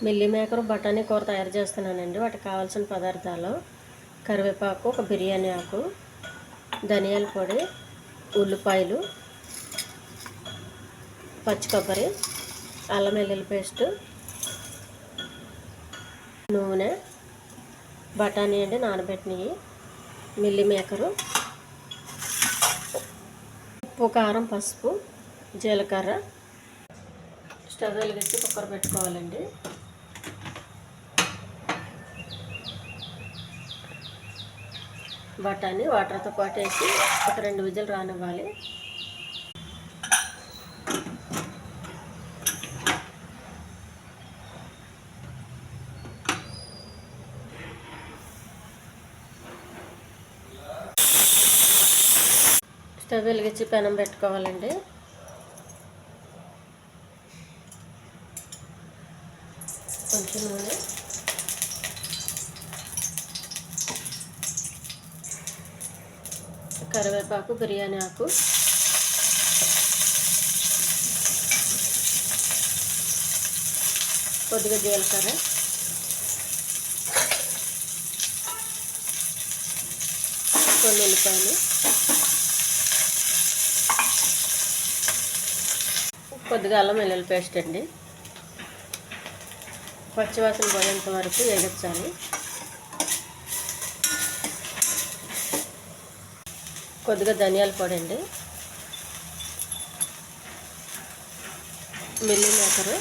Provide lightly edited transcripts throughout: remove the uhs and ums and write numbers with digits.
Meal maker బఠానీ కూర తయారు చేస్తున్నానండి. వాటికి కావాల్సిన పదార్థాలు: కరివేపాకు, ఒక బిర్యానీ ఆకు, ధనియాల పొడి, ఉల్లిపాయలు, పచ్చి కొబ్బరి, అల్లం వెల్లుల్లి పేస్టు, నూనె, బఠానీ అండి నానబెట్టినవి, మిల్లీ మేకరు, ఉప్పు, కారం, పసుపు, జీలకర్ర. స్టవ్ వెలిగించి కుక్కర్ పెట్టుకోవాలండి. బఠానీ వాటర్తో పాటు వేసి ఒక 2 విజిల్ రానివ్వాలి. స్టవ్ వెలిగించి పెనం పెట్టుకోవాలండి. కొంచెం నూనె, కరివేపాకు, బిర్యానీ ఆకు, కొద్దిగా జీలకర్ర, కొన్ని ఉల్లిపాయలు, కొద్దిగా అల్లం వెల్లుల్లి పేస్ట్ అండి. పచ్చివాసన పోయేంత వరకు వేగించాలి. కొద్దిగా ధనియాల పొడి అండి, మిల్లీ మేకరు,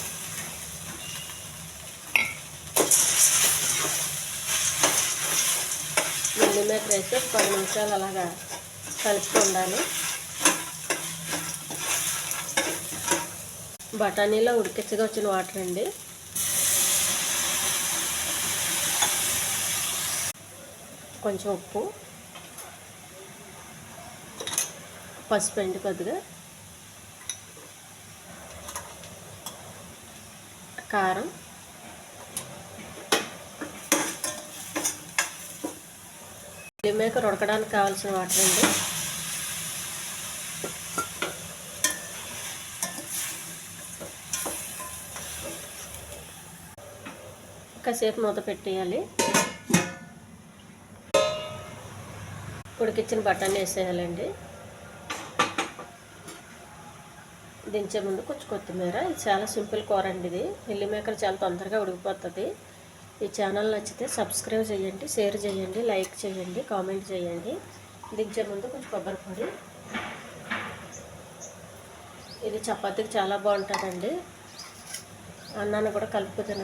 మిల్లీ మేకర్ వేసి 10 నిమిషాలు అలాగా కలుపుతూ ఉండాలి. బఠానీలో ఉడికించగా వచ్చిన వాటర్ అండి. కొంచెం ఉప్పు, పసుపు అండి, కొద్దిగా కారం, మిల్లీ మేకర్ ఉడకడానికి కావాల్సిన వాటర్ అండి. కాసేపు మూత పెట్టేయాలి. ఉడికించిన బఠానీ వేసేయాలండి. దించే ముందు కొంచెం కొత్తిమీర. ఇది చాలా సింపుల్ కూర అండి. ఇది మిల్లీ మేకర్ చాలా తొందరగా ఉడికిపోతుంది. ఈ ఛానల్ నచ్చితే సబ్స్క్రైబ్ చేయండి, షేర్ చేయండి, లైక్ చేయండి, కామెంట్ చేయండి. దించే ముందు కొంచెం కొబ్బరి పొడి. ఇది చపాతీకి చాలా బాగుంటుందండి. అన్నాన్ని కూడా కలుపుకు తినచ్చు.